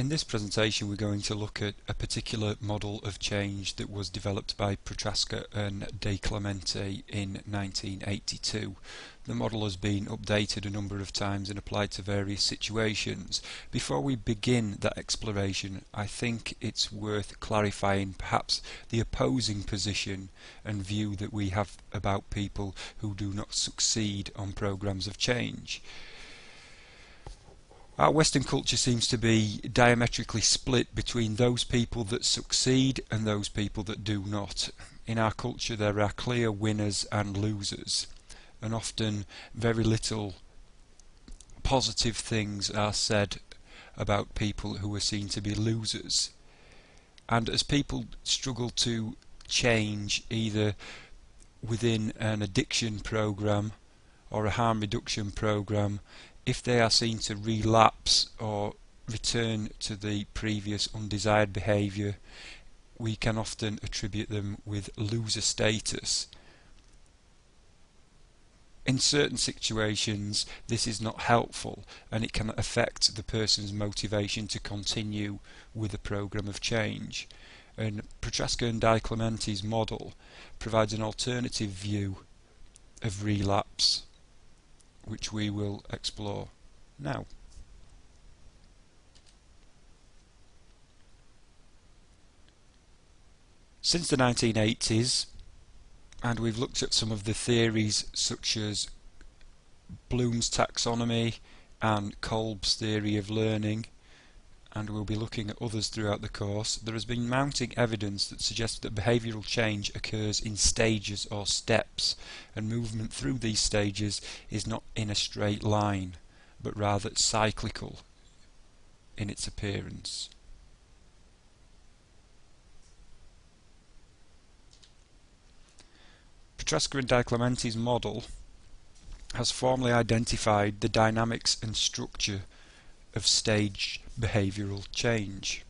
In this presentation we're going to look at a particular model of change that was developed by Protraska and DiClemente in 1982. The model has been updated a number of times and applied to various situations. Before we begin that exploration, I think it's worth clarifying perhaps the opposing position and view that we have about people who do not succeed on programs of change. Our Western culture seems to be diametrically split between those people that succeed and those people that do not. In our culture there are clear winners and losers, and often very little positive things are said about people who are seen to be losers. And as people struggle to change either within an addiction program or a harm reduction program, if they are seen to relapse or return to the previous undesired behaviour, we can often attribute them with loser status. In certain situations this is not helpful, and it can affect the person's motivation to continue with a program of change. And Protraska and DiClemente's model provides an alternative view of relapse, which we will explore now. Since the 1980s, and we've looked at some of the theories such as Bloom's taxonomy and Kolb's theory of learning, and we'll be looking at others throughout the course, there has been mounting evidence that suggests that behavioural change occurs in stages or steps, and movement through these stages is not in a straight line, but rather cyclical in its appearance. Protraska and DiClemente's model has formally identified the dynamics and structure of stage behavioural change.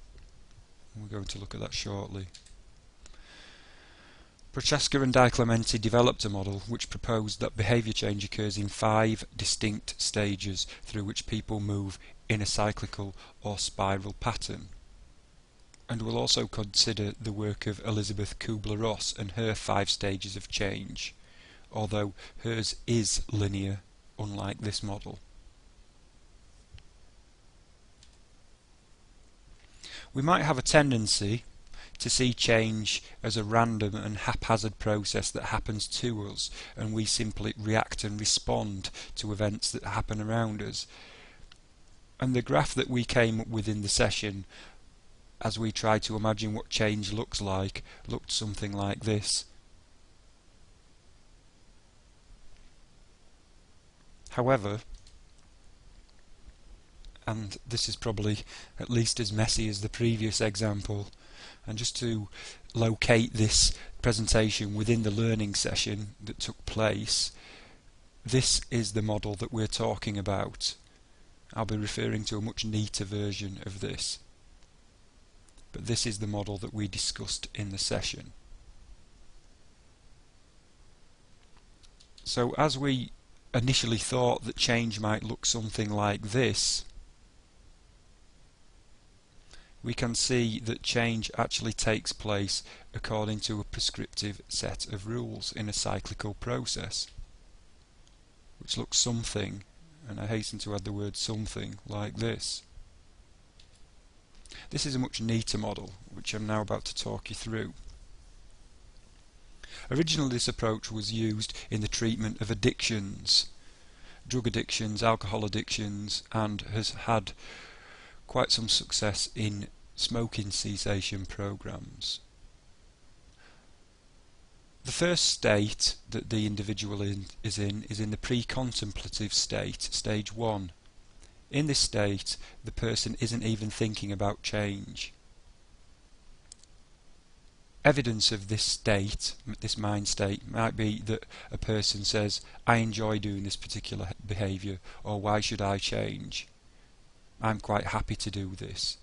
We're going to look at that shortly. Protraska and DiClemente developed a model which proposed that behaviour change occurs in 5 distinct stages through which people move in a cyclical or spiral pattern. And we'll also consider the work of Elizabeth Kubler-Ross and her 5 stages of change, although hers is linear, unlike this model. We might have a tendency to see change as a random and haphazard process that happens to us, and we simply react and respond to events that happen around us. And the graph that we came up with in the session, as we tried to imagine what change looks like, looked something like this. However, and this is probably at least as messy as the previous example, and just to locate this presentation within the learning session that took place, this is the model that we're talking about. I'll be referring to a much neater version of this, but this is the model that we discussed in the session. So as we initially thought that change might look something like this, we can see that change actually takes place according to a prescriptive set of rules in a cyclical process, which looks something, and I hasten to add the word something, like this. This is a much neater model, which I'm now about to talk you through. Originally this approach was used in the treatment of addictions, drug addictions, alcohol addictions, and has had quite some success in smoking cessation programs. The first state that the individual is in the pre-contemplative state, stage 1. In this state, the person isn't even thinking about change. Evidence of this state, this mind state, might be that a person says, I enjoy doing this particular behaviour, or why should I change? I'm quite happy to do this.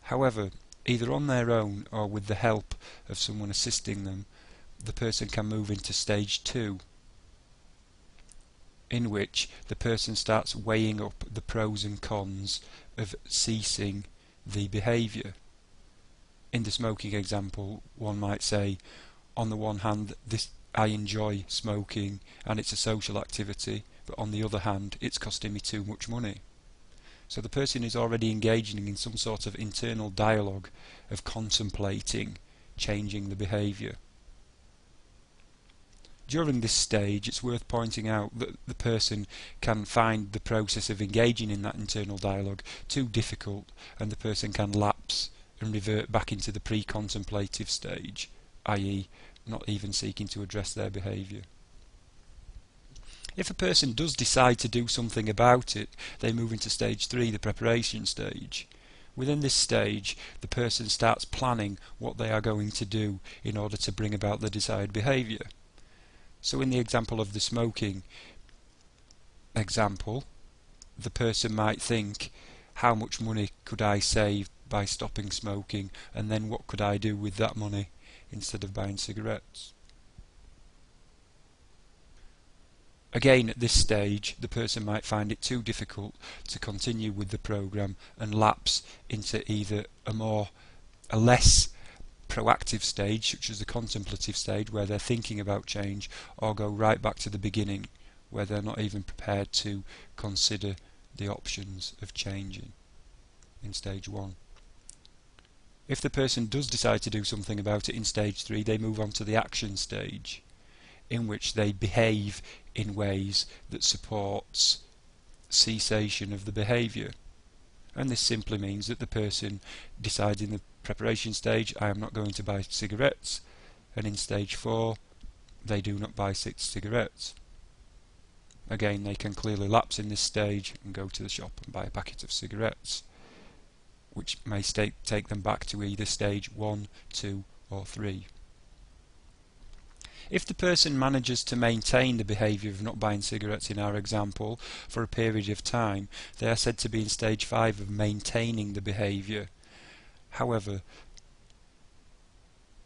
However, either on their own or with the help of someone assisting them, the person can move into stage 2. in which the person starts weighing up the pros and cons of ceasing the behaviour. In the smoking example, one might say, on the one hand, I enjoy smoking and it's a social activity, but on the other hand, it's costing me too much money. So the person is already engaging in some sort of internal dialogue of contemplating changing the behaviour. During this stage, it's worth pointing out that the person can find the process of engaging in that internal dialogue too difficult, and the person can lapse and revert back into the pre-contemplative stage, i.e. not even seeking to address their behaviour. If a person does decide to do something about it, they move into stage 3, the preparation stage. Within this stage, the person starts planning what they are going to do in order to bring about the desired behaviour. So in the example of the smoking example, the person might think, how much money could I save by stopping smoking, and then what could I do with that money instead of buying cigarettes? Again, at this stage, the person might find it too difficult to continue with the program and lapse into either a less proactive stage, such as the contemplative stage, where they're thinking about change, or go right back to the beginning, where they're not even prepared to consider the options of changing in stage 1. If the person does decide to do something about it in stage 3, they move on to the action stage, in which they behave in ways that supports cessation of the behaviour. And this simply means that the person decides in the preparation stage, I am not going to buy cigarettes, and in stage 4 they do not buy 6 cigarettes. Again, they can clearly lapse in this stage and go to the shop and buy a packet of cigarettes, which may take them back to either stage 1, 2 or 3. If the person manages to maintain the behaviour of not buying cigarettes in our example for a period of time, they are said to be in stage 5 of maintaining the behaviour. However,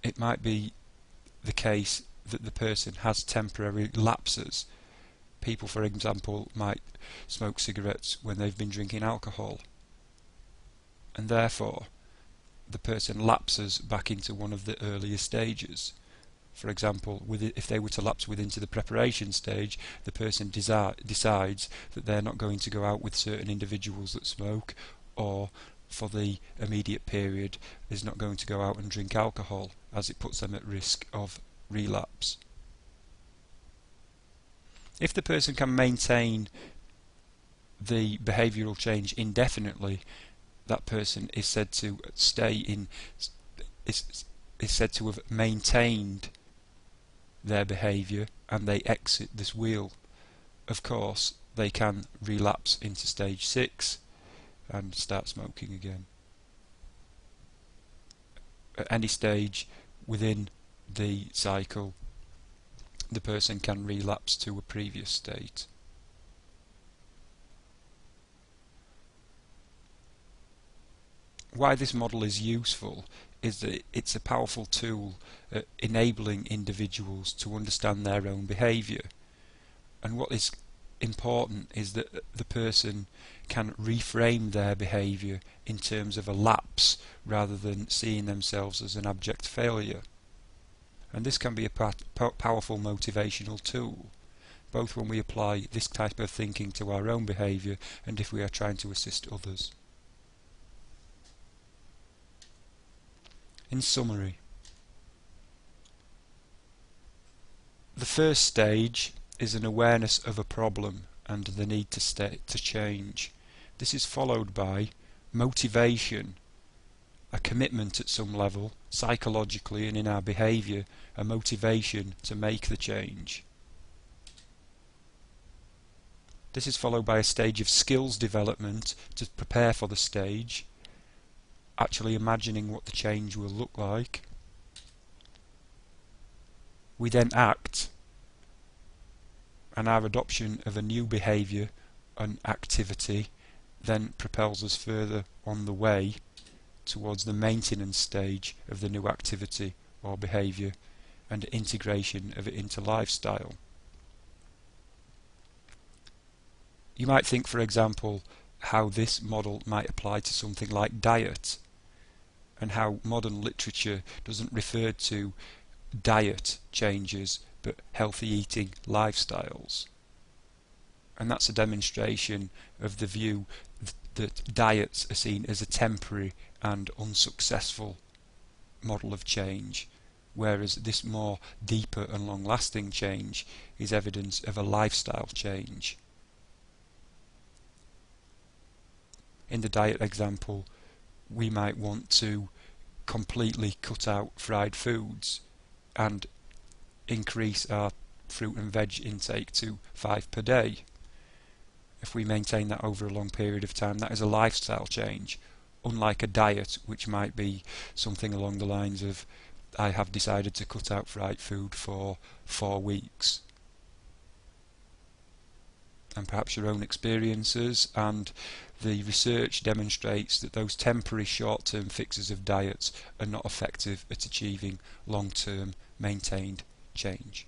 it might be the case that the person has temporary lapses. People, for example, might smoke cigarettes when they've been drinking alcohol, and therefore the person lapses back into one of the earlier stages. For example, if they were to lapse into the preparation stage, the person decides that they're not going to go out with certain individuals that smoke, or for the immediate period is not going to go out and drink alcohol, as it puts them at risk of relapse. If the person can maintain the behavioural change indefinitely, that person is said to is said to have maintained their behaviour, and they exit this wheel. Of course, they can relapse into stage 6 and start smoking again. At any stage within the cycle, the person can relapse to a previous state. Why this model is useful is that it's a powerful tool at enabling individuals to understand their own behaviour. And what is important is that the person can reframe their behaviour in terms of a lapse rather than seeing themselves as an abject failure. And this can be a powerful motivational tool, both when we apply this type of thinking to our own behaviour and if we are trying to assist others. In summary, the first stage is an awareness of a problem and the need to change. This is followed by motivation, a commitment at some level, psychologically and in our behaviour, a motivation to make the change. This is followed by a stage of skills development to prepare for the stage, actually imagining what the change will look like. We then act, and our adoption of a new behaviour and activity then propels us further on the way towards the maintenance stage of the new activity or behaviour and integration of it into lifestyle. You might think, for example, how this model might apply to something like diet, and how modern literature doesn't refer to diet changes but healthy eating lifestyles. And that's a demonstration of the view that diets are seen as a temporary and unsuccessful model of change, whereas this more deeper and long-lasting change is evidence of a lifestyle change. In the diet example, we might want to completely cut out fried foods and increase our fruit and veg intake to 5 per day. If we maintain that over a long period of time, that is a lifestyle change, unlike a diet, which might be something along the lines of, I have decided to cut out fried food for 4 weeks. And perhaps your own experiences and the research demonstrates that those temporary short-term fixes of diets are not effective at achieving long-term maintained change.